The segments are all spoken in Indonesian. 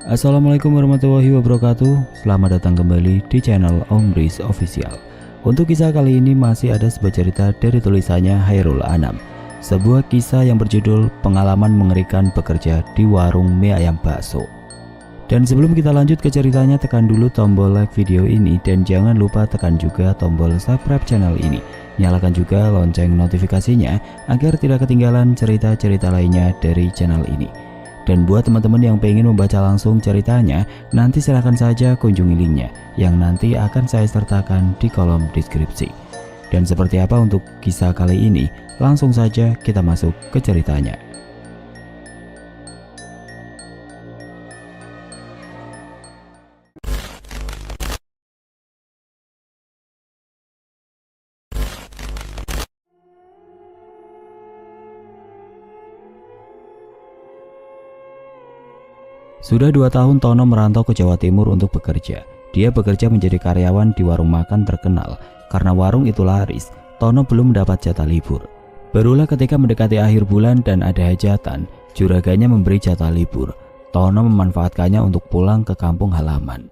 Assalamualaikum warahmatullahi wabarakatuh. Selamat datang kembali di channel Om Riz Official. Untuk kisah kali ini masih ada sebuah cerita dari tulisannya Hairul Anam. Sebuah kisah yang berjudul Pengalaman Mengerikan Bekerja di Warung Mie Ayam Bakso. Dan sebelum kita lanjut ke ceritanya, tekan dulu tombol like video ini dan jangan lupa tekan juga tombol subscribe channel ini. Nyalakan juga lonceng notifikasinya agar tidak ketinggalan cerita-cerita lainnya dari channel ini. Dan buat teman-teman yang pengen membaca langsung ceritanya, nanti silahkan saja kunjungi linknya yang nanti akan saya sertakan di kolom deskripsi. Dan seperti apa untuk kisah kali ini, langsung saja kita masuk ke ceritanya. Sudah 2 tahun Tono merantau ke Jawa Timur untuk bekerja. Dia bekerja menjadi karyawan di warung makan terkenal. Karena warung itu laris, Tono belum mendapat jatah libur. Barulah ketika mendekati akhir bulan dan ada hajatan, juraganya memberi jatah libur. Tono memanfaatkannya untuk pulang ke kampung halaman.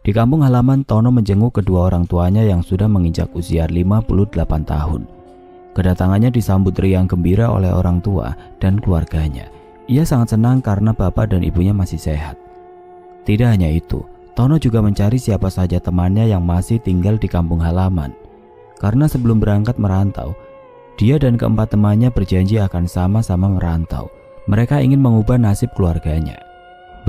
Di kampung halaman, Tono menjenguk kedua orang tuanya yang sudah menginjak usia 58 tahun. Kedatangannya disambut riang gembira oleh orang tua dan keluarganya. Ia sangat senang karena bapak dan ibunya masih sehat. Tidak hanya itu, Tono juga mencari siapa saja temannya yang masih tinggal di kampung halaman. Karena sebelum berangkat merantau, dia dan keempat temannya berjanji akan sama-sama merantau. Mereka ingin mengubah nasib keluarganya.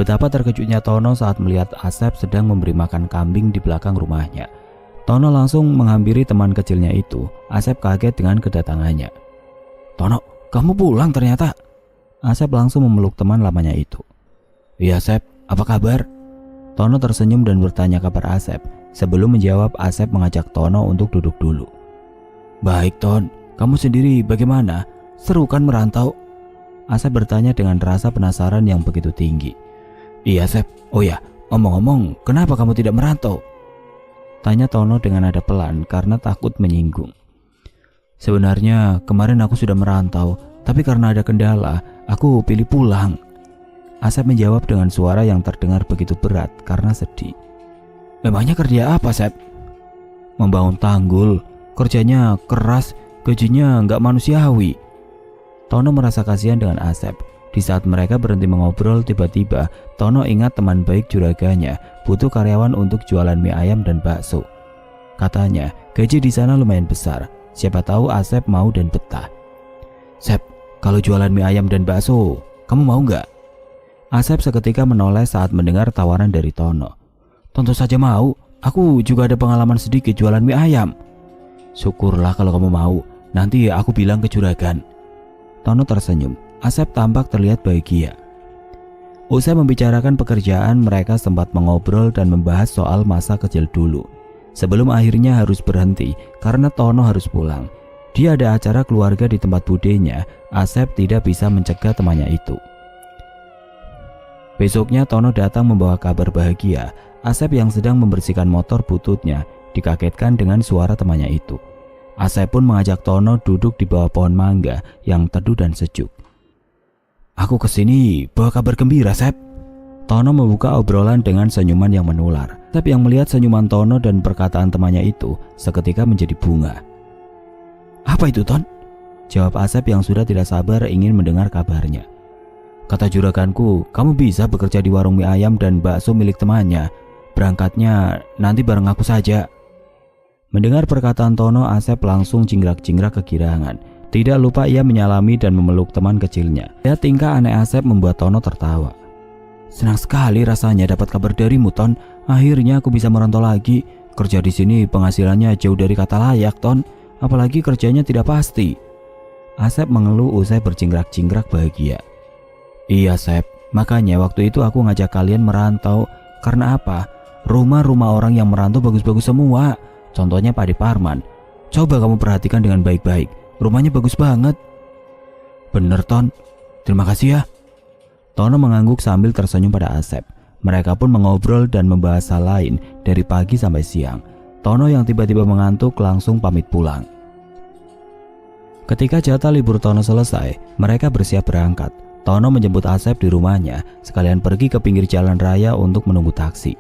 Betapa terkejutnya Tono saat melihat Asep sedang memberi makan kambing di belakang rumahnya. Tono langsung menghampiri teman kecilnya itu. Asep kaget dengan kedatangannya. "Tono, kamu pulang ternyata?" Asep langsung memeluk teman lamanya itu. "Iya Asep, apa kabar?" Tono tersenyum dan bertanya kabar Asep. Sebelum menjawab, Asep mengajak Tono untuk duduk dulu. "Baik Ton, kamu sendiri bagaimana? Seru kan merantau?" Asep bertanya dengan rasa penasaran yang begitu tinggi. "Iya Asep, oh ya, omong-omong, kenapa kamu tidak merantau?" Tanya Tono dengan nada pelan karena takut menyinggung. "Sebenarnya kemarin aku sudah merantau, tapi karena ada kendala, aku pilih pulang." Asep menjawab dengan suara yang terdengar begitu berat karena sedih. "Memangnya kerja apa, Sep?" "Membangun tanggul, kerjanya keras, gajinya nggak manusiawi." Tono merasa kasihan dengan Asep. Di saat mereka berhenti mengobrol, tiba-tiba Tono ingat teman baik juraganya butuh karyawan untuk jualan mie ayam dan bakso. Katanya, gaji di sana lumayan besar. Siapa tahu Asep mau dan betah. "Sep, kalau jualan mie ayam dan bakso, kamu mau nggak?" Asep seketika menoleh saat mendengar tawaran dari Tono. "Tentu saja mau, aku juga ada pengalaman sedikit jualan mie ayam." "Syukurlah kalau kamu mau, nanti aku bilang ke juragan." Tono tersenyum. Asep tampak terlihat bahagia. Usai membicarakan pekerjaan, mereka sempat mengobrol dan membahas soal masa kecil dulu. Sebelum akhirnya harus berhenti karena Tono harus pulang. Dia ada acara keluarga di tempat budenya. Asep tidak bisa mencegah temannya itu. Besoknya Tono datang membawa kabar bahagia. Asep yang sedang membersihkan motor bututnya dikagetkan dengan suara temannya itu. Asep pun mengajak Tono duduk di bawah pohon mangga yang teduh dan sejuk. "Aku kesini bawa kabar gembira, Sep." Tono membuka obrolan dengan senyuman yang menular. Asep yang melihat senyuman Tono dan perkataan temannya itu seketika menjadi bunga. "Apa itu, Ton?" Jawab Asep yang sudah tidak sabar ingin mendengar kabarnya. "Kata juraganku, kamu bisa bekerja di warung mie ayam dan bakso milik temannya. Berangkatnya nanti bareng aku saja." Mendengar perkataan Tono, Asep langsung jingrak-jingrak kegirangan. Tidak lupa ia menyalami dan memeluk teman kecilnya. Lihat tingkah aneh Asep membuat Tono tertawa. "Senang sekali rasanya dapat kabar darimu, Ton. Akhirnya aku bisa merantau lagi. Kerja di sini penghasilannya jauh dari kata layak, Ton. Apalagi kerjanya tidak pasti." Asep mengeluh usai berjingrak-jingrak bahagia. "Iya Sep, makanya waktu itu aku ngajak kalian merantau. Karena apa? Rumah-rumah orang yang merantau bagus-bagus semua. Contohnya Pak Parman. Coba kamu perhatikan dengan baik-baik. Rumahnya bagus banget." "Bener Ton, terima kasih ya." Tono mengangguk sambil tersenyum pada Asep. Mereka pun mengobrol dan membahas hal lain dari pagi sampai siang. Tono yang tiba-tiba mengantuk langsung pamit pulang. Ketika jatah libur Tono selesai, mereka bersiap berangkat. Tono menjemput Asep di rumahnya, sekalian pergi ke pinggir jalan raya untuk menunggu taksi.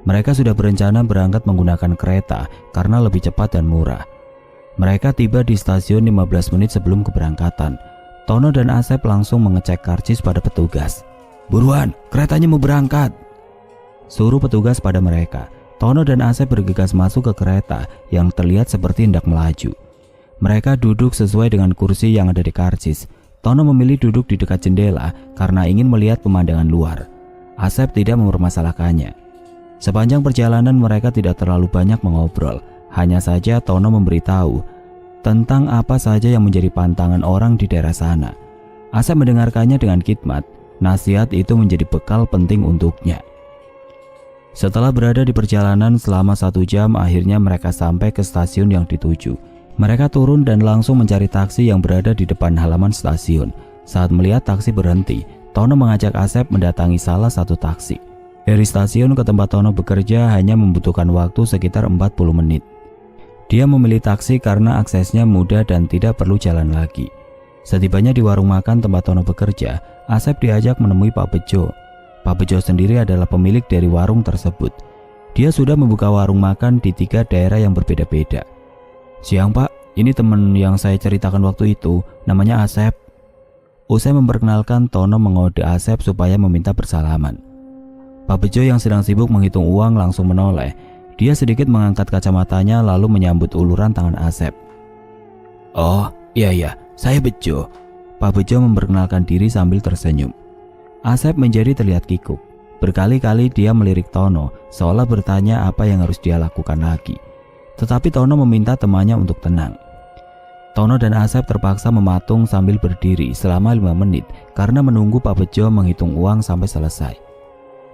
Mereka sudah berencana berangkat menggunakan kereta karena lebih cepat dan murah. Mereka tiba di stasiun 15 menit sebelum keberangkatan. Tono dan Asep langsung mengecek karcis pada petugas. "Buruan, keretanya mau berangkat," suruh petugas pada mereka. Tono dan Asep bergegas masuk ke kereta yang terlihat seperti hendak melaju. Mereka duduk sesuai dengan kursi yang ada di karcis. Tono memilih duduk di dekat jendela karena ingin melihat pemandangan luar. Asep tidak mempermasalahkannya. Sepanjang perjalanan mereka tidak terlalu banyak mengobrol. Hanya saja Tono memberitahu tentang apa saja yang menjadi pantangan orang di daerah sana. Asep mendengarkannya dengan khidmat. Nasihat itu menjadi bekal penting untuknya. Setelah berada di perjalanan selama 1 jam, akhirnya mereka sampai ke stasiun yang dituju. Mereka turun dan langsung mencari taksi yang berada di depan halaman stasiun. Saat melihat taksi berhenti, Tono mengajak Asep mendatangi salah satu taksi. Dari stasiun ke tempat Tono bekerja hanya membutuhkan waktu sekitar 40 menit. Dia memilih taksi karena aksesnya mudah dan tidak perlu jalan lagi. Setibanya di warung makan tempat Tono bekerja, Asep diajak menemui Pak Bejo. Pak Bejo sendiri adalah pemilik dari warung tersebut. Dia sudah membuka warung makan di 3 daerah yang berbeda-beda. "Siang Pak, ini teman yang saya ceritakan waktu itu, namanya Asep." Usai memperkenalkan, Tono mengode Asep supaya meminta bersalaman. Pak Bejo yang sedang sibuk menghitung uang langsung menoleh. Dia sedikit mengangkat kacamatanya lalu menyambut uluran tangan Asep. "Oh iya, saya Bejo." Pak Bejo memperkenalkan diri sambil tersenyum. Asep menjadi terlihat kikuk. Berkali-kali dia melirik Tono seolah bertanya apa yang harus dia lakukan lagi. Tetapi Tono meminta temannya untuk tenang. Tono dan Asep terpaksa mematung sambil berdiri selama 5 menit karena menunggu Pak Bejo menghitung uang sampai selesai.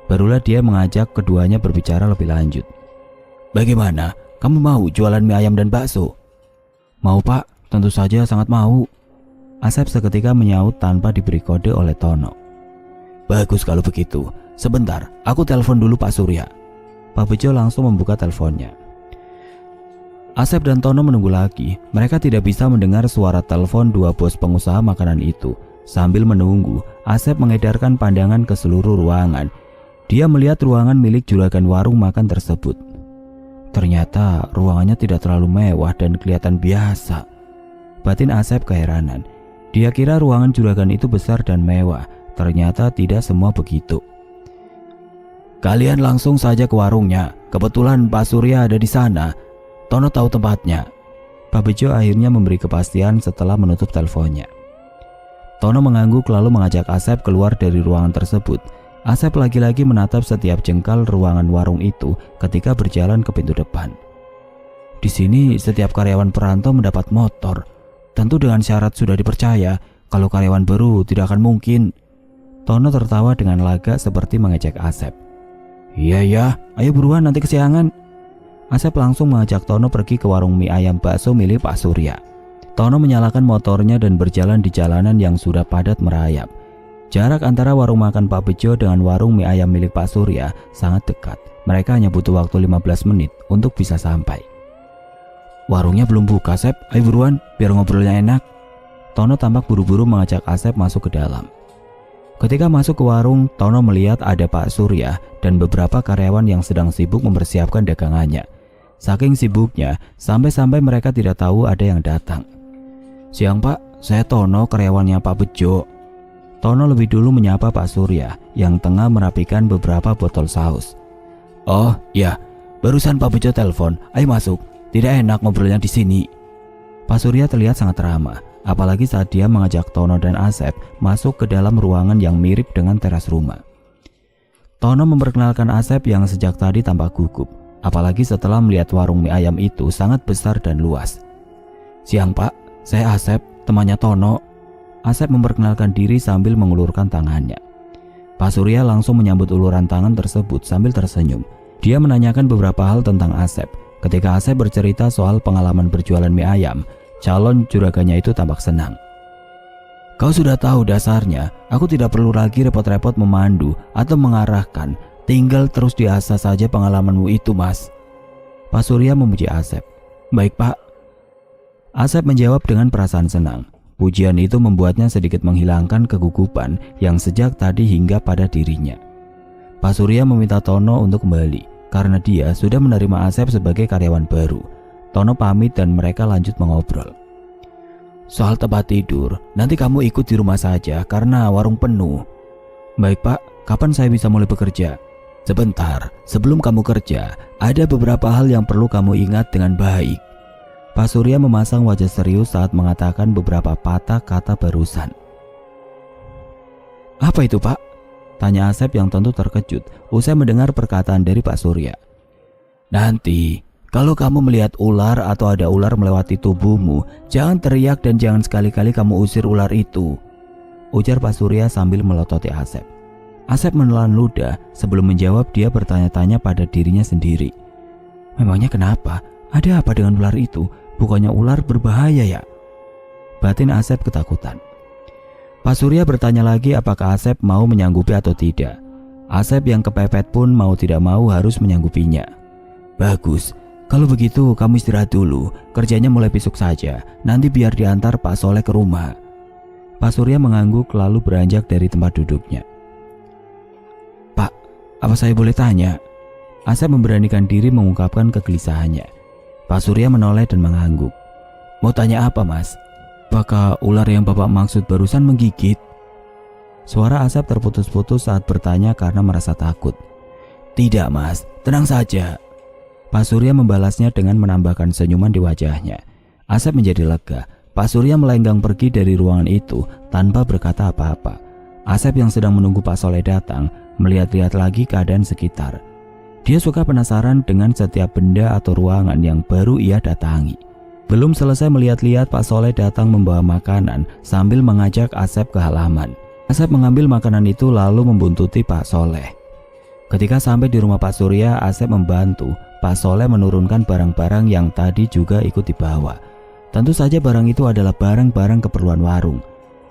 Barulah dia mengajak keduanya berbicara lebih lanjut. "Bagaimana? Kamu mau jualan mie ayam dan bakso?" "Mau Pak, tentu saja sangat mau." Asep seketika menyaut tanpa diberi kode oleh Tono. "Bagus kalau begitu. Sebentar, aku telepon dulu Pak Surya." Pak Bejo langsung membuka teleponnya. Asep dan Tono menunggu lagi. Mereka tidak bisa mendengar suara telepon 2 bos pengusaha makanan itu. Sambil menunggu, Asep mengedarkan pandangan ke seluruh ruangan. Dia melihat ruangan milik juragan warung makan tersebut. Ternyata ruangannya tidak terlalu mewah dan kelihatan biasa. Batin Asep keheranan. Dia kira ruangan juragan itu besar dan mewah. Ternyata tidak semua begitu. "Kalian langsung saja ke warungnya. Kebetulan Pak Surya ada di sana. Tono tahu tempatnya." Pak Bejo akhirnya memberi kepastian setelah menutup teleponnya. Tono mengangguk lalu mengajak Asep keluar dari ruangan tersebut. Asep lagi-lagi menatap setiap jengkal ruangan warung itu ketika berjalan ke pintu depan. "Di sini setiap karyawan perantau mendapat motor. Tentu dengan syarat sudah dipercaya. Kalau karyawan baru tidak akan mungkin." Tono tertawa dengan laga seperti mengejek Asep. "Iya ya, ayo buruan nanti kesiangan." Asep langsung mengajak Tono pergi ke warung mie ayam bakso milik Pak Surya. Tono menyalakan motornya dan berjalan di jalanan yang sudah padat merayap. Jarak antara warung makan Pak Bejo dengan warung mie ayam milik Pak Surya sangat dekat. Mereka hanya butuh waktu 15 menit untuk bisa sampai. "Warungnya belum buka, Sep. Ayo buruan, biar ngobrolnya enak." Tono tampak buru-buru mengajak Asep masuk ke dalam. Ketika masuk ke warung, Tono melihat ada Pak Surya dan beberapa karyawan yang sedang sibuk mempersiapkan dagangannya. Saking sibuknya, sampai-sampai mereka tidak tahu ada yang datang. "Siang Pak, saya Tono, karyawannya Pak Bejo." Tono lebih dulu menyapa Pak Surya yang tengah merapikan beberapa botol saus. "Oh ya, barusan Pak Bejo telepon. Ayo masuk, tidak enak ngobrolnya di sini." Pak Surya terlihat sangat ramah, apalagi saat dia mengajak Tono dan Asep masuk ke dalam ruangan yang mirip dengan teras rumah. Tono memperkenalkan Asep yang sejak tadi tampak gugup, apalagi setelah melihat warung mie ayam itu sangat besar dan luas. "Siang Pak, saya Asep, temannya Tono." Asep memperkenalkan diri sambil mengulurkan tangannya. Pak Surya langsung menyambut uluran tangan tersebut sambil tersenyum. Dia menanyakan beberapa hal tentang Asep. Ketika Asep bercerita soal pengalaman berjualan mie ayam, calon juragannya itu tampak senang. "Kau sudah tahu dasarnya, aku tidak perlu lagi repot-repot memandu atau mengarahkan. Tinggal terus diasah saja pengalamanmu itu, Mas." Pak Surya memuji Asep. "Baik Pak." Asep menjawab dengan perasaan senang. Pujian itu membuatnya sedikit menghilangkan kegugupan yang sejak tadi hingga pada dirinya. Pak Surya meminta Tono untuk kembali karena dia sudah menerima Asep sebagai karyawan baru. Tono pamit dan mereka lanjut mengobrol. Soal tempat tidur, nanti kamu ikut di rumah saja karena warung penuh. Baik Pak, kapan saya bisa mulai bekerja? Sebentar, sebelum kamu kerja, ada beberapa hal yang perlu kamu ingat dengan baik. Pak Surya memasang wajah serius saat mengatakan beberapa patah kata barusan. Apa itu Pak? Tanya Asep yang tentu terkejut usai mendengar perkataan dari Pak Surya. Nanti, kalau kamu melihat ular atau ada ular melewati tubuhmu, jangan teriak dan jangan sekali-kali kamu usir ular itu, ujar Pak Surya sambil melototi Asep. Asep menelan ludah. Sebelum menjawab, dia bertanya-tanya pada dirinya sendiri. Memangnya kenapa? Ada apa dengan ular itu? Bukannya ular berbahaya ya? Batin Asep ketakutan. Pak Surya bertanya lagi apakah Asep mau menyanggupi atau tidak. Asep yang kepepet pun mau tidak mau harus menyanggupinya. Bagus, kalau begitu kamu istirahat dulu. Kerjanya mulai besok saja. Nanti biar diantar Pak Soleh ke rumah. Pak Surya mengangguk lalu beranjak dari tempat duduknya. Pak, apa saya boleh tanya? Asep memberanikan diri mengungkapkan kegelisahannya. Pak Surya menoleh dan mengangguk. Mau tanya apa Mas? Apakah ular yang Bapak maksud barusan menggigit? Suara Asep terputus-putus saat bertanya karena merasa takut. Tidak Mas, tenang saja. Pak Surya membalasnya dengan menambahkan senyuman di wajahnya. Asep menjadi lega. Pak Surya melenggang pergi dari ruangan itu tanpa berkata apa-apa. Asep yang sedang menunggu Pak Soleh datang melihat-lihat lagi keadaan sekitar. Dia suka penasaran dengan setiap benda atau ruangan yang baru ia datangi. Belum selesai melihat-lihat, Pak Soleh datang membawa makanan sambil mengajak Asep ke halaman. Asep mengambil makanan itu lalu membuntuti Pak Soleh. Ketika sampai di rumah Pak Surya, Asep membantu Pak Soleh menurunkan barang-barang yang tadi juga ikut dibawa. Tentu saja barang itu adalah barang-barang keperluan warung.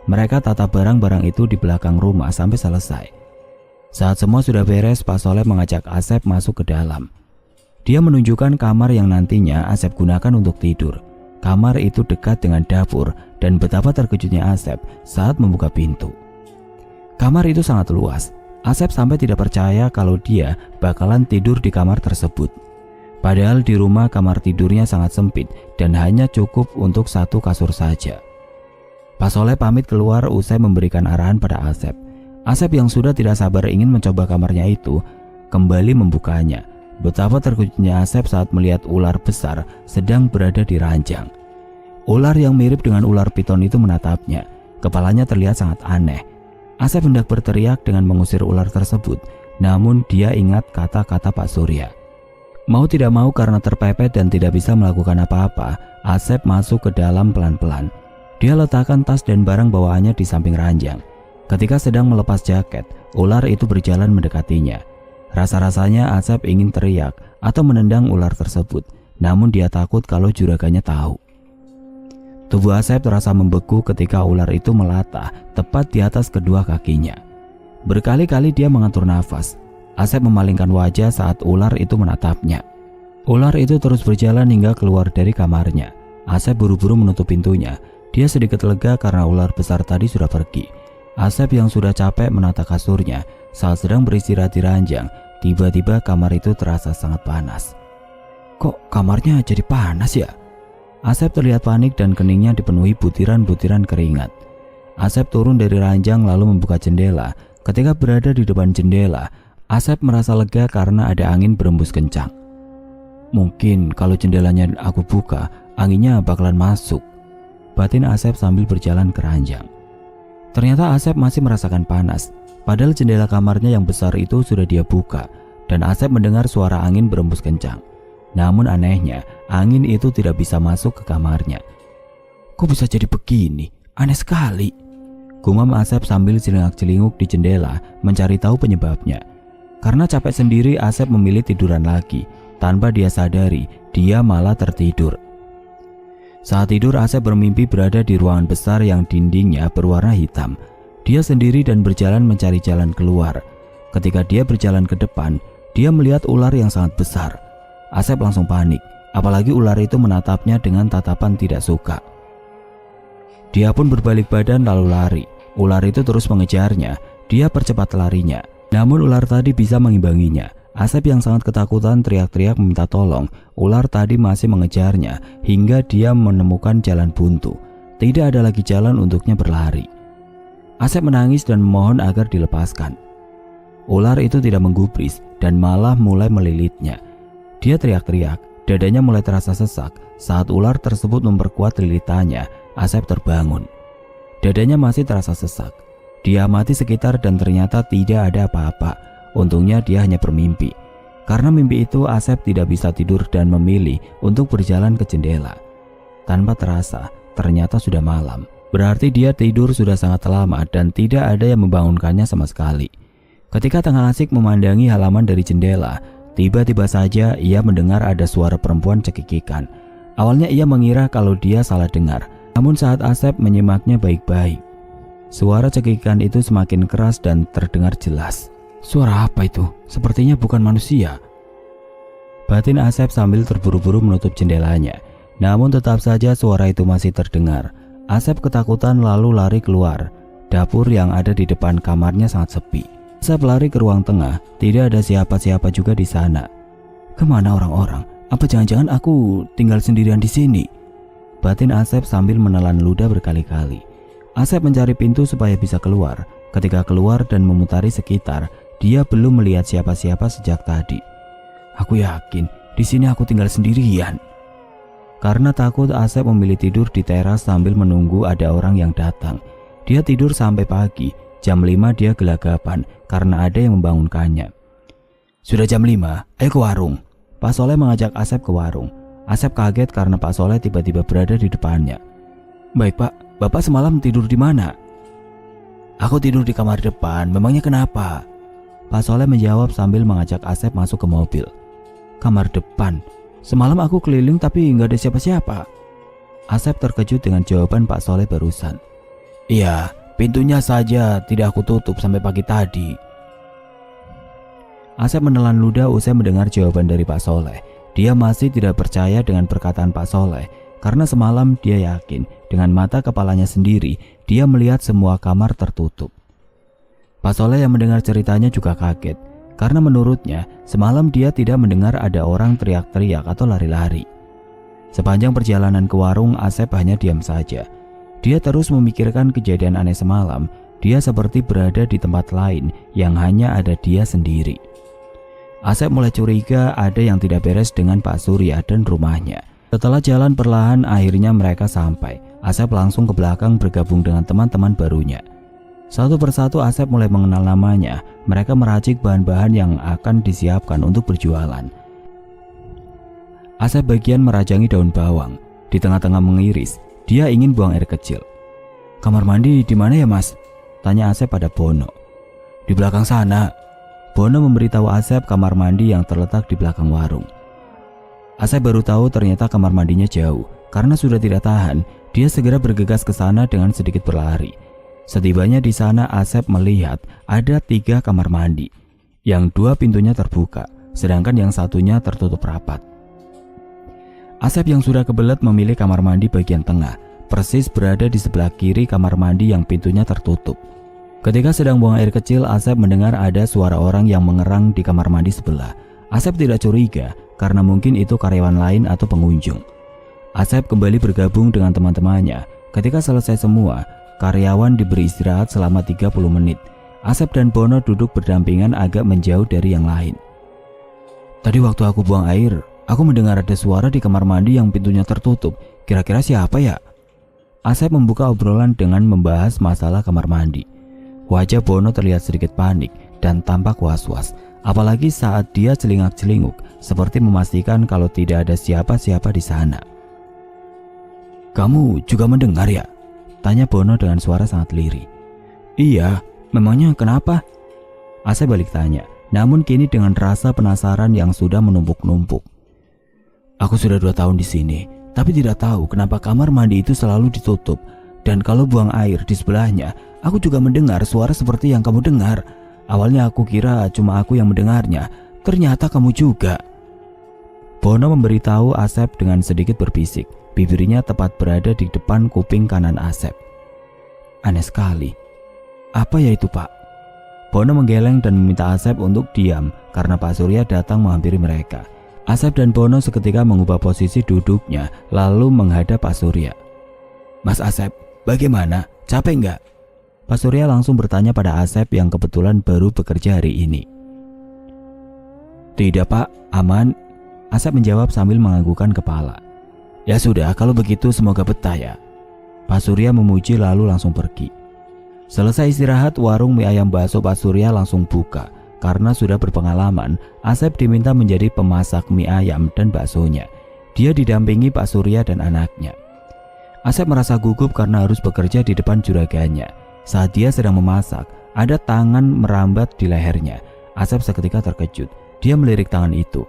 Mereka tata barang-barang itu di belakang rumah sampai selesai. Saat semua sudah beres, Pak Soleh mengajak Asep masuk ke dalam. Dia menunjukkan kamar yang nantinya Asep gunakan untuk tidur. Kamar itu dekat dengan dapur dan betapa terkejutnya Asep saat membuka pintu. Kamar itu sangat luas. Asep sampai tidak percaya kalau dia bakalan tidur di kamar tersebut. Padahal di rumah kamar tidurnya sangat sempit dan hanya cukup untuk satu kasur saja. Pak Soleh pamit keluar usai memberikan arahan pada Asep. Asep yang sudah tidak sabar ingin mencoba kamarnya itu kembali membukanya. Betapa terkejutnya Asep saat melihat ular besar sedang berada di ranjang. Ular yang mirip dengan ular piton itu menatapnya. Kepalanya terlihat sangat aneh. Asep hendak berteriak dengan mengusir ular tersebut, namun dia ingat kata-kata Pak Surya. Mau tidak mau karena terpepet dan tidak bisa melakukan apa-apa, Asep masuk ke dalam pelan-pelan. Dia letakkan tas dan barang bawaannya di samping ranjang. Ketika sedang melepas jaket, ular itu berjalan mendekatinya. Rasa-rasanya Asep ingin teriak atau menendang ular tersebut, namun dia takut kalau juraganya tahu. Tubuh Asep terasa membeku ketika ular itu melata tepat di atas kedua kakinya. Berkali-kali dia mengatur nafas. Asep memalingkan wajah saat ular itu menatapnya. Ular itu terus berjalan hingga keluar dari kamarnya. Asep buru-buru menutup pintunya. Dia sedikit lega karena ular besar tadi sudah pergi. Asep yang sudah capek menata kasurnya saat sedang beristirahat di ranjang, tiba-tiba kamar itu terasa sangat panas. Kok kamarnya jadi panas ya? Asep terlihat panik dan keningnya dipenuhi butiran-butiran keringat. Asep turun dari ranjang lalu membuka jendela. Ketika berada di depan jendela, Asep merasa lega karena ada angin berembus kencang. Mungkin kalau jendelanya aku buka, anginnya bakalan masuk, batin Asep sambil berjalan ke ranjang. Ternyata Asep masih merasakan panas, padahal jendela kamarnya yang besar itu sudah dia buka, dan Asep mendengar suara angin berembus kencang. Namun anehnya, angin itu tidak bisa masuk ke kamarnya. Kok bisa jadi begini? Aneh sekali, gumam Asep sambil celingak-celinguk di jendela mencari tahu penyebabnya. Karena capek sendiri, Asep memilih tiduran lagi. Tanpa dia sadari, dia malah tertidur. Saat tidur, Asep bermimpi berada di ruangan besar yang dindingnya berwarna hitam. Dia sendiri dan berjalan mencari jalan keluar. Ketika dia berjalan ke depan, dia melihat ular yang sangat besar. Asep langsung panik, apalagi ular itu menatapnya dengan tatapan tidak suka. Dia pun berbalik badan lalu lari. Ular itu terus mengejarnya. Dia percepat larinya. Namun ular tadi bisa mengimbanginya. Asep yang sangat ketakutan teriak-teriak meminta tolong. Ular tadi masih mengejarnya hingga dia menemukan jalan buntu. Tidak ada lagi jalan untuknya berlari. Asep menangis dan memohon agar dilepaskan. Ular itu tidak menggubris dan malah mulai melilitnya. Dia teriak-teriak, dadanya mulai terasa sesak. Saat ular tersebut memperkuat lilitannya, Asep terbangun. Dadanya masih terasa sesak. Dia amati sekitar dan ternyata tidak ada apa-apa. Untungnya dia hanya bermimpi. Karena mimpi itu Asep tidak bisa tidur dan memilih untuk berjalan ke jendela. Tanpa terasa, ternyata sudah malam. Berarti dia tidur sudah sangat lama dan tidak ada yang membangunkannya sama sekali. Ketika tengah asik memandangi halaman dari jendela, tiba-tiba saja ia mendengar ada suara perempuan cekikikan. Awalnya ia mengira kalau dia salah dengar. Namun saat Asep menyimaknya baik-baik, suara cekikikan itu semakin keras dan terdengar jelas. Suara apa itu? Sepertinya bukan manusia. Batin Asep sambil terburu-buru menutup jendelanya. Namun tetap saja suara itu masih terdengar. Asep ketakutan lalu lari keluar. Dapur yang ada di depan kamarnya sangat sepi. Asep lari ke ruang tengah. Tidak ada siapa-siapa juga di sana. Kemana orang-orang? Apa jangan-jangan aku tinggal sendirian di sini? Batin Asep sambil menelan ludah berkali-kali. Asep mencari pintu supaya bisa keluar. Ketika keluar dan memutari sekitar, dia belum melihat siapa-siapa sejak tadi. Aku yakin di sini aku tinggal sendirian. Karena takut, Asep memilih tidur di teras sambil menunggu ada orang yang datang. Dia tidur sampai pagi. Jam 5 dia gelagapan karena ada yang membangunkannya. Sudah jam 5, ayo ke warung. Pak Soleh mengajak Asep ke warung. Asep kaget karena Pak Soleh tiba-tiba berada di depannya. Baik Pak, Bapak semalam tidur di mana? Aku tidur di kamar depan, memangnya kenapa? Pak Soleh menjawab sambil mengajak Asep masuk ke mobil. Kamar depan? Semalam aku keliling tapi nggak ada siapa-siapa. Asep terkejut dengan jawaban Pak Soleh barusan. Iya, pintunya saja tidak aku tutup sampai pagi tadi. Asep menelan ludah usai mendengar jawaban dari Pak Soleh. Dia masih tidak percaya dengan perkataan Pak Soleh karena semalam dia yakin dengan mata kepalanya sendiri dia melihat semua kamar tertutup. Pak Soleh yang mendengar ceritanya juga kaget karena menurutnya semalam dia tidak mendengar ada orang teriak-teriak atau lari-lari. Sepanjang perjalanan ke warung, Asep hanya diam saja. Dia terus memikirkan kejadian aneh semalam. Dia seperti berada di tempat lain yang hanya ada dia sendiri. Asep mulai curiga ada yang tidak beres dengan Pak Surya dan rumahnya. Setelah jalan perlahan, akhirnya mereka sampai. Asep langsung ke belakang bergabung dengan teman-teman barunya. Satu persatu Asep mulai mengenal namanya. Mereka meracik bahan-bahan yang akan disiapkan untuk berjualan. Asep bagian merajangi daun bawang. Di tengah-tengah mengiris, dia ingin buang air kecil. Kamar mandi di mana ya Mas? Tanya Asep pada Bono. Di belakang sana. Bono memberitahu Asep kamar mandi yang terletak di belakang warung. Asep baru tahu ternyata kamar mandinya jauh. Karena sudah tidak tahan, dia segera bergegas ke sana dengan sedikit berlari. Setibanya di sana, Asep melihat ada 3 kamar mandi. Yang 2 pintunya terbuka, sedangkan yang satunya tertutup rapat. Asep yang sudah kebelet memilih kamar mandi bagian tengah, persis berada di sebelah kiri kamar mandi yang pintunya tertutup. Ketika sedang buang air kecil, Asep mendengar ada suara orang yang mengerang di kamar mandi sebelah. Asep tidak curiga karena mungkin itu karyawan lain atau pengunjung. Asep kembali bergabung dengan teman-temannya. Ketika selesai semua, karyawan diberi istirahat selama 30 menit. Asep dan Bono duduk berdampingan agak menjauh dari yang lain. Tadi waktu aku buang air, aku mendengar ada suara di kamar mandi yang pintunya tertutup. Kira-kira siapa ya? Asep membuka obrolan dengan membahas masalah kamar mandi. Wajah Bono terlihat sedikit panik dan tampak was-was, apalagi saat dia celingak-celinguk seperti memastikan kalau tidak ada siapa-siapa di sana. Kamu juga mendengar ya? Tanya Bono dengan suara sangat lirih. Iya, memangnya kenapa? Asep balik tanya, namun kini dengan rasa penasaran yang sudah menumpuk-numpuk. Aku sudah 2 tahun di sini, tapi tidak tahu kenapa kamar mandi itu selalu ditutup. Dan kalau buang air di sebelahnya, aku juga mendengar suara seperti yang kamu dengar. Awalnya aku kira cuma aku yang mendengarnya, ternyata kamu juga. Bono memberitahu Asep dengan sedikit berbisik. Bibirnya tepat berada di depan kuping kanan Asep. Aneh sekali. Apa ya itu, Pak? Bono menggeleng dan meminta Asep untuk diam karena Pak Surya datang menghampiri mereka. Asep dan Bono seketika mengubah posisi duduknya lalu menghadap Pak Surya. Mas Asep, bagaimana? Capek nggak? Pak Surya langsung bertanya pada Asep yang kebetulan baru bekerja hari ini. Tidak, Pak, aman. Asep menjawab sambil menganggukkan kepala. Ya sudah, kalau begitu semoga betah ya. Pak Surya memuji lalu langsung pergi. Selesai istirahat, warung mie ayam bakso Pak Surya langsung buka. Karena sudah berpengalaman, Asep diminta menjadi pemasak mie ayam dan baksonya. Dia didampingi Pak Surya dan anaknya. Asep merasa gugup karena harus bekerja di depan juraganya. Saat dia sedang memasak, ada tangan merambat di lehernya. Asep seketika terkejut. Dia melirik tangan itu.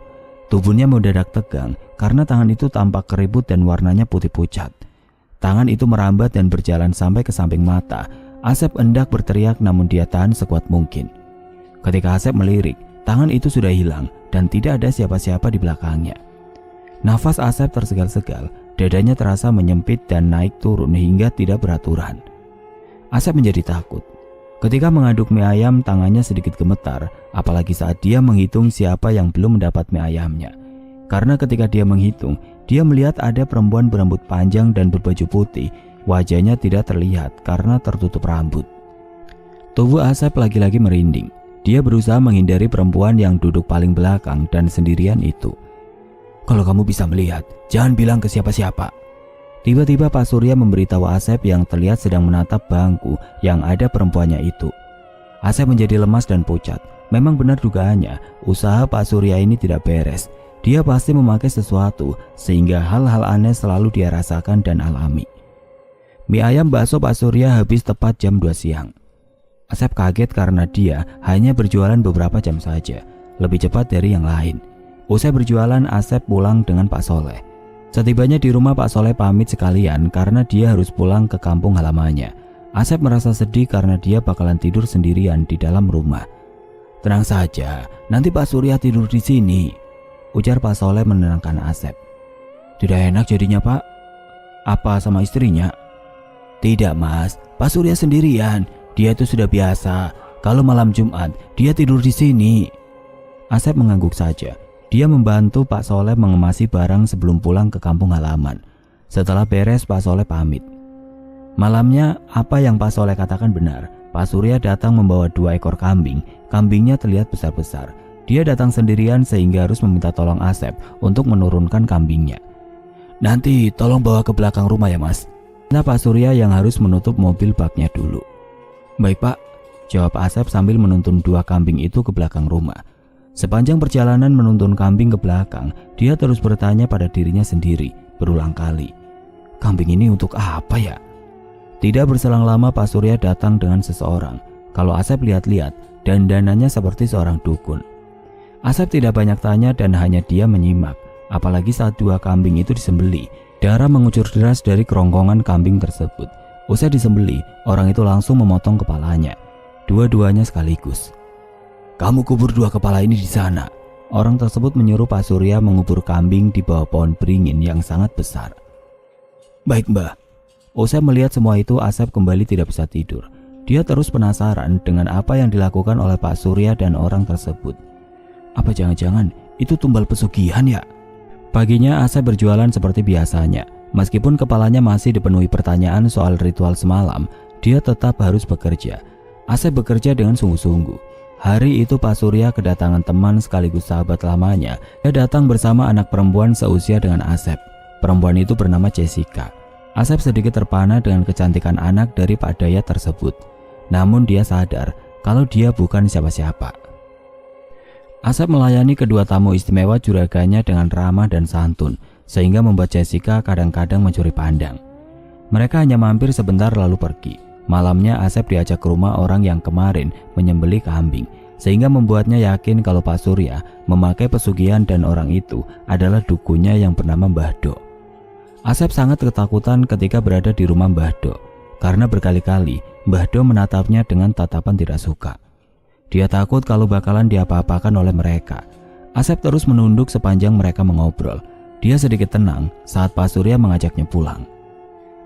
Tubuhnya mendadak tegang karena tangan itu tampak keriput dan warnanya putih pucat. Tangan itu merambat dan berjalan sampai ke samping mata. Asep hendak berteriak namun dia tahan sekuat mungkin. Ketika Asep melirik, tangan itu sudah hilang dan tidak ada siapa-siapa di belakangnya. Nafas Asep tersegal-segal, dadanya terasa menyempit dan naik turun hingga tidak beraturan. Asep menjadi takut. Ketika mengaduk mie ayam, tangannya sedikit gemetar, apalagi saat dia menghitung siapa yang belum mendapat mie ayamnya. Karena ketika dia menghitung, dia melihat ada perempuan berambut panjang dan berbaju putih. Wajahnya tidak terlihat karena tertutup rambut. Tubuh Asep lagi-lagi merinding. Dia berusaha menghindari perempuan yang duduk paling belakang dan sendirian itu. Kalau kamu bisa melihat, jangan bilang ke siapa-siapa. Tiba-tiba Pak Surya memberitahu Asep yang terlihat sedang menatap bangku yang ada perempuannya itu. Asep menjadi lemas dan pucat. Memang benar dugaannya, usaha Pak Surya ini tidak beres. Dia pasti memakai sesuatu sehingga hal-hal aneh selalu dia rasakan dan alami. Mie ayam bakso Pak Surya habis tepat jam 2 siang. Asep kaget karena dia hanya berjualan beberapa jam saja, lebih cepat dari yang lain. Usai berjualan, Asep pulang dengan Pak Soleh. Setibanya di rumah, Pak Soleh pamit sekalian karena dia harus pulang ke kampung halamannya. Asep merasa sedih karena dia bakalan tidur sendirian di dalam rumah. Tenang saja, nanti Pak Surya tidur di sini, ujar Pak Soleh menenangkan Asep. Tidak enak jadinya, Pak. Apa sama istrinya? Tidak, Mas, Pak Surya sendirian. Dia itu sudah biasa. Kalau malam Jumat, dia tidur di sini. Asep mengangguk saja. Dia membantu Pak Soleh mengemasi barang sebelum pulang ke kampung halaman. Setelah beres, Pak Soleh pamit. Malamnya, apa yang Pak Soleh katakan benar. Pak Surya datang membawa 2 ekor kambing. Kambingnya terlihat besar-besar. Dia datang sendirian sehingga harus meminta tolong Asep untuk menurunkan kambingnya. Nanti tolong bawa ke belakang rumah ya, Mas. Nah, Pak Surya yang harus menutup mobil baknya dulu. Baik, Pak, jawab Asep sambil menuntun 2 kambing itu ke belakang rumah. Sepanjang perjalanan menuntun kambing ke belakang, dia terus bertanya pada dirinya sendiri berulang kali. Kambing ini untuk apa ya? Tidak berselang lama Pak Surya datang dengan seseorang. Kalau Asep lihat-lihat, dandanannya seperti seorang dukun. Asep tidak banyak tanya dan hanya diam menyimak. Apalagi saat 2 kambing itu disembeli, darah mengucur deras dari kerongkongan kambing tersebut. Usai disembeli, orang itu langsung memotong kepalanya. Dua-duanya sekaligus. Kamu kubur 2 kepala ini di sana. Orang tersebut menyuruh Pak Surya mengubur kambing di bawah pohon beringin yang sangat besar. Baik, Mbah. Usai melihat semua itu, Asep kembali tidak bisa tidur. Dia terus penasaran dengan apa yang dilakukan oleh Pak Surya dan orang tersebut. Apa jangan-jangan itu tumbal pesugihan ya? Paginya Asep berjualan seperti biasanya. Meskipun kepalanya masih dipenuhi pertanyaan soal ritual semalam, dia tetap harus bekerja. Asep bekerja dengan sungguh-sungguh. Hari itu Pak Surya kedatangan teman sekaligus sahabat lamanya. Dia datang bersama anak perempuan seusia dengan Asep. Perempuan itu bernama Jessica. Asep sedikit terpana dengan kecantikan anak dari Pak Dayat tersebut. Namun dia sadar kalau dia bukan siapa-siapa. Asep melayani kedua tamu istimewa juraganya dengan ramah dan santun, sehingga membuat Jessica kadang-kadang mencuri pandang. Mereka hanya mampir sebentar lalu pergi. Malamnya Asep diajak ke rumah orang yang kemarin menyembelih kambing, sehingga membuatnya yakin kalau Pak Surya memakai pesugihan dan orang itu adalah dukunnya yang bernama Mbah Do. Asep sangat ketakutan ketika berada di rumah Mbah Do, karena berkali-kali Mbah Do menatapnya dengan tatapan tidak suka. Dia takut kalau bakalan diapa-apakan oleh mereka. Asep terus menunduk sepanjang mereka mengobrol. Dia sedikit tenang saat Pak Surya mengajaknya pulang.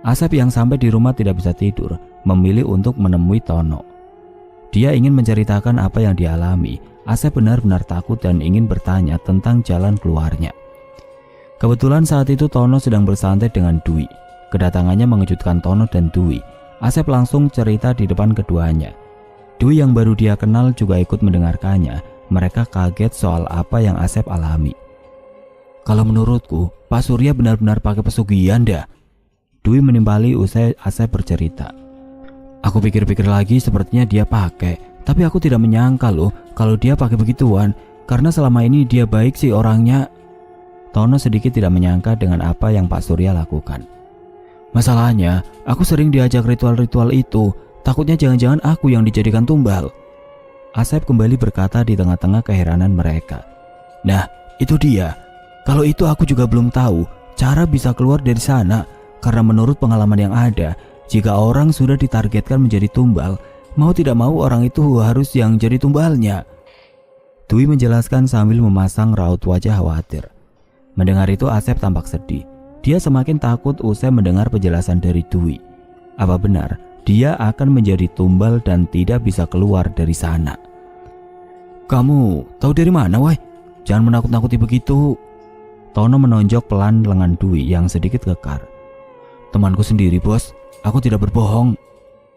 Asep yang sampai di rumah tidak bisa tidur memilih untuk menemui Tono. Dia ingin menceritakan apa yang dialami. Asep benar-benar takut dan ingin bertanya tentang jalan keluarnya. Kebetulan saat itu Tono sedang bersantai dengan Dwi. Kedatangannya mengejutkan Tono dan Dwi. Asep langsung cerita di depan keduanya. Dwi yang baru dia kenal juga ikut mendengarkannya. Mereka kaget soal apa yang Asep alami. Kalau menurutku, Pak Surya benar-benar pakai pesugihan dah. Dwi menimpali usai Asep bercerita. Aku pikir-pikir lagi sepertinya dia pakai, tapi aku tidak menyangka loh kalau dia pakai begituan, karena selama ini dia baik sih orangnya. Tono sedikit tidak menyangka dengan apa yang Pak Surya lakukan. Masalahnya, aku sering diajak ritual-ritual itu, takutnya jangan-jangan aku yang dijadikan tumbal. Asep kembali berkata di tengah-tengah keheranan mereka. Nah, itu dia. Kalau itu aku juga belum tahu cara bisa keluar dari sana, karena menurut pengalaman yang ada, jika orang sudah ditargetkan menjadi tumbal, mau tidak mau orang itu harus yang jadi tumbalnya. Dwi menjelaskan sambil memasang raut wajah khawatir. Mendengar itu Asep tampak sedih. Dia semakin takut usai mendengar penjelasan dari Dwi. Apa benar dia akan menjadi tumbal dan tidak bisa keluar dari sana? Kamu tahu dari mana, woi? Jangan menakut-nakuti begitu. Tono menonjok pelan lengan Dwi yang sedikit kekar. Temanku sendiri, bos. Aku tidak berbohong.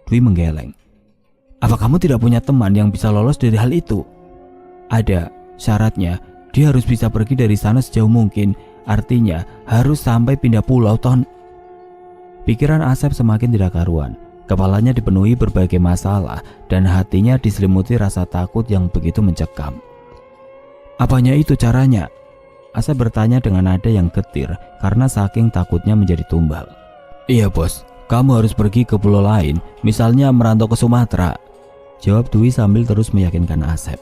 Dwi menggeleng. Apa kamu tidak punya teman yang bisa lolos dari hal itu? Ada. Syaratnya, dia harus bisa pergi dari sana sejauh mungkin. Artinya, harus sampai pindah pulau, Ton. Pikiran Asep semakin tidak karuan. Kepalanya dipenuhi berbagai masalah dan hatinya diselimuti rasa takut yang begitu mencekam. Apanya itu caranya? Asep bertanya dengan nada yang getir karena saking takutnya menjadi tumbal. Iya bos, kamu harus pergi ke pulau lain, misalnya merantau ke Sumatera, jawab Dwi sambil terus meyakinkan Asep.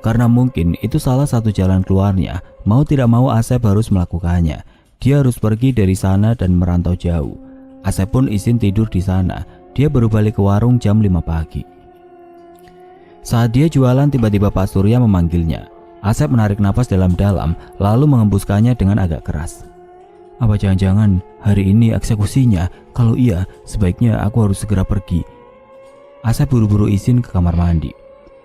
Karena mungkin itu salah satu jalan keluarnya, mau tidak mau Asep harus melakukannya. Dia harus pergi dari sana dan merantau jauh. Asep pun izin tidur di sana. Dia baru balik ke warung jam 5 pagi. Saat dia jualan, tiba-tiba Pak Surya memanggilnya. Asep menarik napas dalam-dalam lalu mengembuskannya dengan agak keras. Apa jangan-jangan hari ini eksekusinya? Kalau iya, sebaiknya aku harus segera pergi. Asep buru-buru izin ke kamar mandi.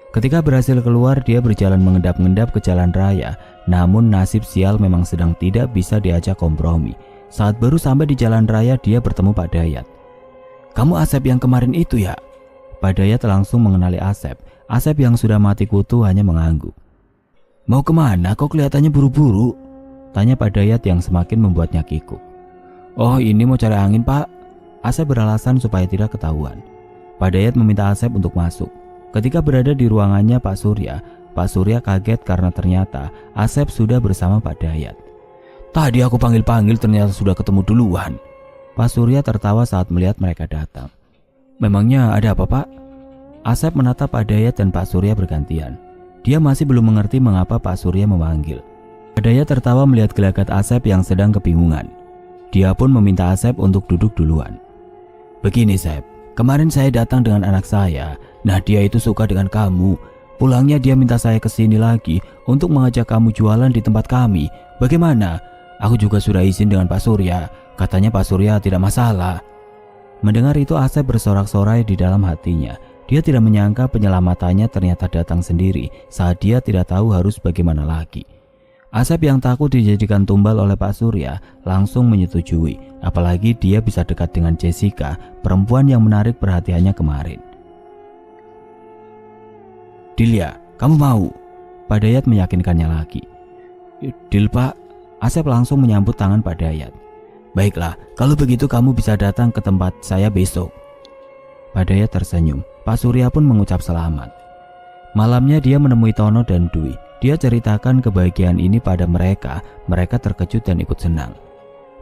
Ketika berhasil keluar, dia berjalan mengendap-endap ke jalan raya. Namun nasib sial memang sedang tidak bisa diajak kompromi. Saat baru sampai di jalan raya, dia bertemu Pak Dayat. Kamu Asep yang kemarin itu ya? Pak Dayat langsung mengenali Asep. Asep yang sudah mati kutu hanya mengangguk. Mau kemana? Kok kelihatannya buru-buru? Tanya Pak Dayat yang semakin membuatnya kikuk. Oh, ini mau cari angin, Pak. Asep beralasan supaya tidak ketahuan. Pak Dayat meminta Asep untuk masuk. Ketika berada di ruangannya Pak Surya kaget karena ternyata Asep sudah bersama Pak Dayat. Tadi aku panggil-panggil ternyata sudah ketemu duluan. Pak Surya tertawa saat melihat mereka datang. Memangnya ada apa, Pak? Asep menatap Pak Dayat dan Pak Surya bergantian. Dia masih belum mengerti mengapa Pak Surya memanggil. Pak Dayat tertawa melihat gelagat Asep yang sedang kebingungan. Dia pun meminta Asep untuk duduk duluan. Begini, Sep. Kemarin saya datang dengan anak saya. Nah, dia itu suka dengan kamu. Pulangnya dia minta saya ke sini lagi untuk mengajak kamu jualan di tempat kami. Bagaimana? Aku juga sudah izin dengan Pak Surya. Katanya Pak Surya tidak masalah. Mendengar itu Asep bersorak-sorai di dalam hatinya. Dia tidak menyangka penyelamatannya ternyata datang sendiri saat dia tidak tahu harus bagaimana lagi. Asep yang takut dijadikan tumbal oleh Pak Surya langsung menyetujui. Apalagi dia bisa dekat dengan Jessica, perempuan yang menarik perhatiannya kemarin. Dilia, kamu mau? Pak Dayat meyakinkannya lagi. Dil, Pak. Asep langsung menyambut tangan Pak Dayat. Baiklah, kalau begitu kamu bisa datang ke tempat saya besok. Pak Dayat tersenyum. Pak Surya pun mengucap selamat. Malamnya dia menemui Tono dan Dwi. Dia ceritakan kebahagiaan ini pada mereka. Mereka terkejut dan ikut senang.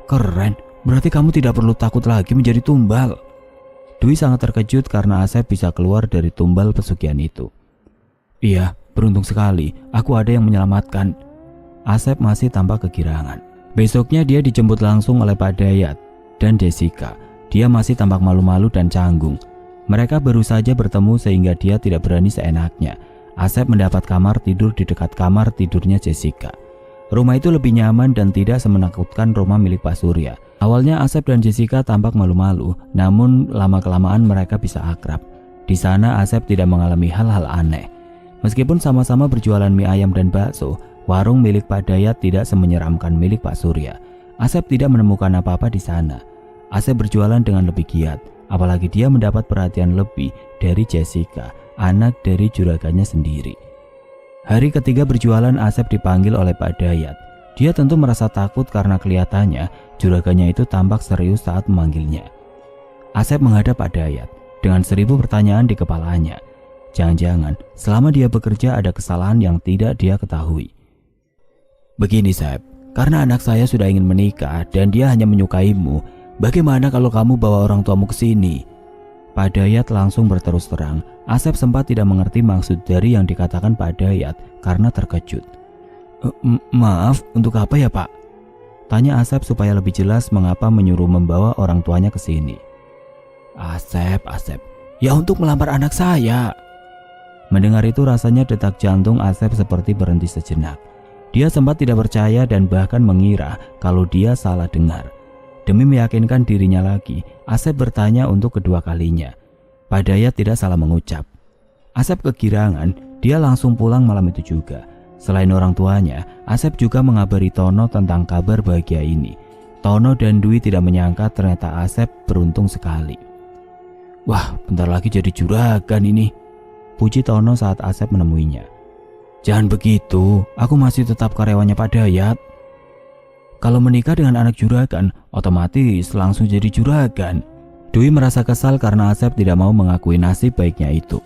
Keren, berarti kamu tidak perlu takut lagi menjadi tumbal. Dwi sangat terkejut karena Asep bisa keluar dari tumbal pesugihan itu. Iya, beruntung sekali. Aku ada yang menyelamatkan. Asep masih tampak kegirangan. Besoknya dia dijemput langsung oleh Pak Dayat dan Jessica. Dia masih tampak malu-malu dan canggung. Mereka baru saja bertemu sehingga dia tidak berani seenaknya. Asep mendapat kamar tidur di dekat kamar tidurnya Jessica. Rumah itu lebih nyaman dan tidak semenakutkan rumah milik Pak Surya. Awalnya Asep dan Jessica tampak malu-malu, namun lama-kelamaan mereka bisa akrab. Di sana Asep tidak mengalami hal-hal aneh. Meskipun sama-sama berjualan mie ayam dan bakso, warung milik Pak Dayat tidak semenyeramkan milik Pak Surya. Asep tidak menemukan apa-apa di sana. Asep berjualan dengan lebih giat, apalagi dia mendapat perhatian lebih dari Jessica, anak dari juragannya sendiri. Hari ketiga berjualan Asep dipanggil oleh Pak Dayat. Dia tentu merasa takut karena kelihatannya juragannya itu tampak serius saat memanggilnya. Asep menghadap Pak Dayat dengan 1000 pertanyaan di kepalanya. Jangan-jangan selama dia bekerja ada kesalahan yang tidak dia ketahui. Begini Sep, karena anak saya sudah ingin menikah dan dia hanya menyukaimu, bagaimana kalau kamu bawa orang tuamu ke sini? Pak Dayat langsung berterus terang. Asep sempat tidak mengerti maksud dari yang dikatakan Pak Dayat karena terkejut. Maaf, untuk apa ya Pak? Tanya Asep supaya lebih jelas mengapa menyuruh membawa orang tuanya ke sini. Asep, ya untuk melamar anak saya. Mendengar itu rasanya detak jantung Asep seperti berhenti sejenak. Dia sempat tidak percaya dan bahkan mengira kalau dia salah dengar. Demi meyakinkan dirinya lagi, Asep bertanya untuk kedua kalinya. Pak Dayat tidak salah mengucap. Asep kegirangan, dia langsung pulang malam itu juga. Selain orang tuanya, Asep juga mengabari Tono tentang kabar bahagia ini. Tono dan Dwi tidak menyangka ternyata Asep beruntung sekali. Wah, bentar lagi jadi juragan ini, puji Tono saat Asep menemuinya. Jangan begitu, aku masih tetap karyawannya Pak Dayat. Kalau menikah dengan anak juragan, otomatis langsung jadi juragan. Dwi merasa kesal karena Asep tidak mau mengakui nasib baiknya itu.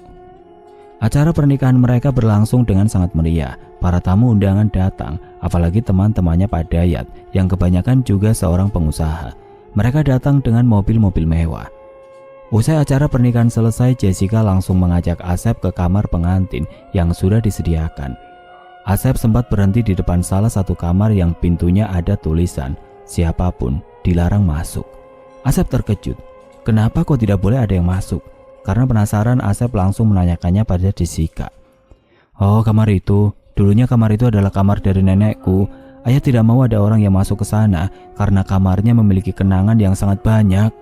Acara pernikahan mereka berlangsung dengan sangat meriah. Para tamu undangan datang, apalagi teman-temannya Pak Dayat yang kebanyakan juga seorang pengusaha. Mereka datang dengan mobil-mobil mewah. Usai acara pernikahan selesai, Jessica langsung mengajak Asep ke kamar pengantin yang sudah disediakan. Asep sempat berhenti di depan salah satu kamar yang pintunya ada tulisan, siapapun dilarang masuk. Asep terkejut. Kenapa kok tidak boleh ada yang masuk? Karena penasaran, Asep langsung menanyakannya pada Jessica. Oh, kamar itu. Dulunya kamar itu adalah kamar dari nenekku. Ayah tidak mau ada orang yang masuk ke sana karena kamarnya memiliki kenangan yang sangat banyak.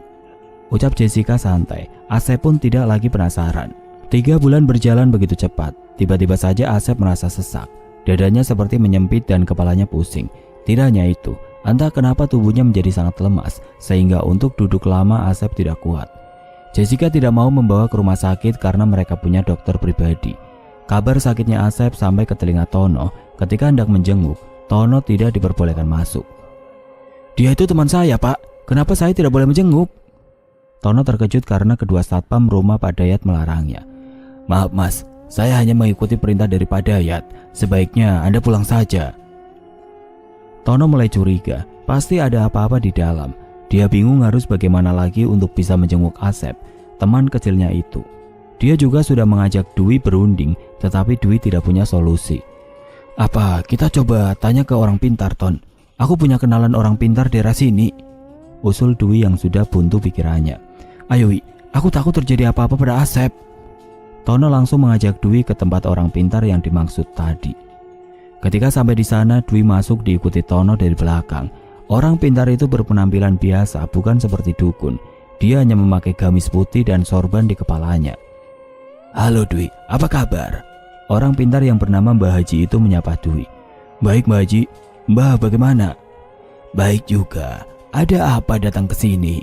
Ucap Jessica santai. Asep pun tidak lagi penasaran. 3 bulan berjalan begitu cepat. Tiba-tiba saja Asep merasa sesak. Dadanya seperti menyempit dan kepalanya pusing. Tidak hanya itu, entah kenapa tubuhnya menjadi sangat lemas, sehingga untuk duduk lama Asep tidak kuat. Jessica tidak mau membawa ke rumah sakit karena mereka punya dokter pribadi. Kabar sakitnya Asep sampai ke telinga Tono. Ketika hendak menjenguk, Tono tidak diperbolehkan masuk. Dia itu teman saya, Pak. Kenapa saya tidak boleh menjenguk? Tono terkejut karena kedua satpam rumah Pak Dayat melarangnya. Maaf Mas, saya hanya mengikuti perintah dari Pak Dayat. Sebaiknya Anda pulang saja. Tono mulai curiga, pasti ada apa-apa di dalam. Dia bingung harus bagaimana lagi untuk bisa menjenguk Asep, teman kecilnya itu. Dia juga sudah mengajak Dwi berunding, tetapi Dwi tidak punya solusi. Apa kita coba tanya ke orang pintar, Ton? Aku punya kenalan orang pintar daerah sini, usul Dwi yang sudah buntu pikirannya. Ayo Wi, aku takut terjadi apa-apa pada Asep. Tono langsung mengajak Dwi ke tempat orang pintar yang dimaksud tadi. Ketika sampai di sana, Dwi masuk diikuti Tono dari belakang. Orang pintar itu berpenampilan biasa, bukan seperti dukun. Dia hanya memakai gamis putih dan sorban di kepalanya. Halo Dwi, apa kabar? Orang pintar yang bernama Mbah Haji itu menyapa Dwi. Baik Mbah Haji, Mbah bagaimana? Baik juga, ada apa datang ke sini?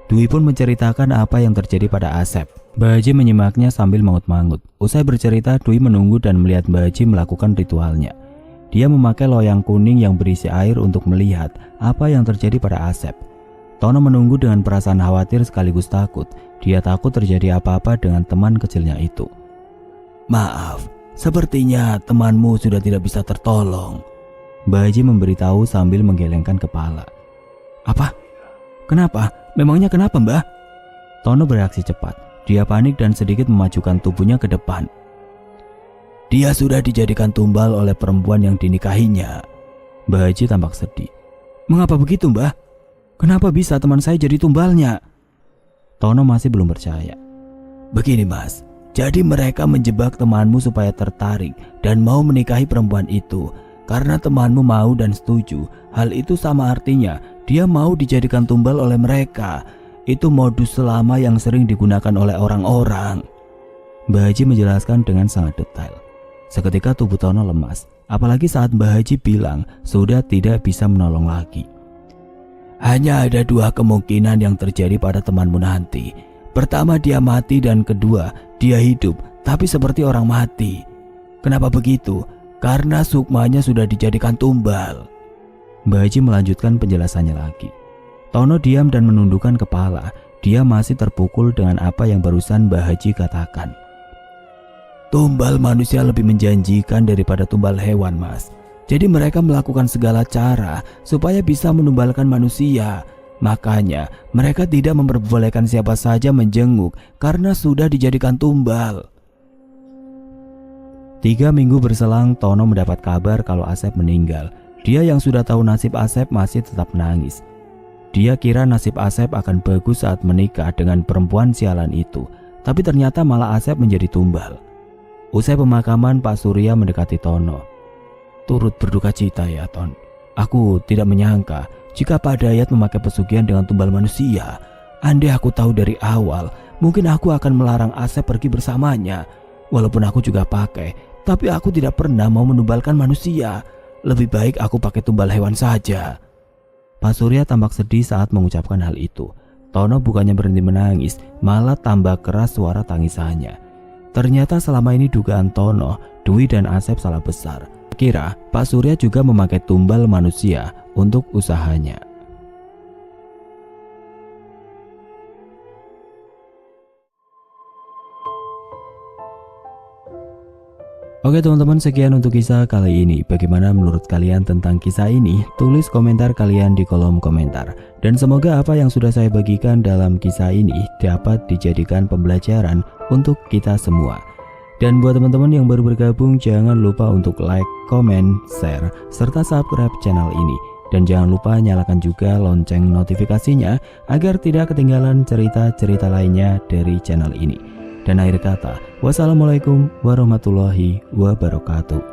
Dwi pun menceritakan apa yang terjadi pada Asep. Mbah Haji menyimaknya sambil mangut-mangut. Usai bercerita, Dwi menunggu dan melihat Mbah Haji melakukan ritualnya. Dia memakai loyang kuning yang berisi air untuk melihat apa yang terjadi pada Asep. Tono menunggu dengan perasaan khawatir sekaligus takut. Dia takut terjadi apa-apa dengan teman kecilnya itu. Maaf, sepertinya temanmu sudah tidak bisa tertolong, Mbah Haji memberitahu sambil menggelengkan kepala. Apa? Kenapa? Memangnya kenapa Mbah? Tono bereaksi cepat. Dia panik dan sedikit memajukan tubuhnya ke depan. Dia sudah dijadikan tumbal oleh perempuan yang dinikahinya. Mbah Haji tampak sedih. Mengapa begitu Mbah? Kenapa bisa teman saya jadi tumbalnya? Tono masih belum percaya. Begini Mas, jadi mereka menjebak temanmu supaya tertarik dan mau menikahi perempuan itu. Karena temanmu mau dan setuju, hal itu sama artinya dia mau dijadikan tumbal oleh mereka. Itu modus selama yang sering digunakan oleh orang-orang. Mbah Haji menjelaskan dengan sangat detail. Seketika tubuh Tono lemas, apalagi saat Mbah Haji bilang sudah tidak bisa menolong lagi. Hanya ada dua kemungkinan yang terjadi pada temanmu nanti. Pertama, dia mati, dan kedua, dia hidup tapi seperti orang mati. Kenapa begitu? Karena sukmanya sudah dijadikan tumbal. Mbah Haji melanjutkan penjelasannya lagi. Tono diam dan menundukkan kepala. Dia masih terpukul dengan apa yang barusan Mbah Haji katakan. Tumbal manusia lebih menjanjikan daripada tumbal hewan, Mas. Jadi mereka melakukan segala cara supaya bisa menumbalkan manusia. Makanya mereka tidak memperbolehkan siapa saja menjenguk karena sudah dijadikan tumbal. 3 minggu berselang, Tono mendapat kabar kalau Asep meninggal. Dia yang sudah tahu nasib Asep masih tetap menangis. Dia kira nasib Asep akan bagus saat menikah dengan perempuan sialan itu. Tapi ternyata malah Asep menjadi tumbal. Usai pemakaman, Pak Surya mendekati Tono. Turut berduka cita ya, Ton. Aku tidak menyangka jika Pak Dayat memakai pesugihan dengan tumbal manusia. Andai aku tahu dari awal, mungkin aku akan melarang Asep pergi bersamanya. Walaupun aku juga pakai, tapi aku tidak pernah mau menumbalkan manusia. Lebih baik aku pakai tumbal hewan saja. Pak Surya tampak sedih saat mengucapkan hal itu. Tono bukannya berhenti menangis, malah tambah keras suara tangisannya. Ternyata selama ini dugaan Tono, Dwi dan Asep salah besar. Kira Pak Surya juga memakai tumbal manusia untuk usahanya. Oke teman-teman, sekian untuk kisah kali ini. Bagaimana menurut kalian tentang kisah ini? Tulis komentar kalian di kolom komentar. Dan semoga apa yang sudah saya bagikan dalam kisah ini dapat dijadikan pembelajaran untuk kita semua. Dan buat teman-teman yang baru bergabung, jangan lupa untuk like, comment, share, serta subscribe channel ini. Dan jangan lupa nyalakan juga lonceng notifikasinya agar tidak ketinggalan cerita-cerita lainnya dari channel ini. Dan akhir kata, wassalamualaikum warahmatullahi wabarakatuh.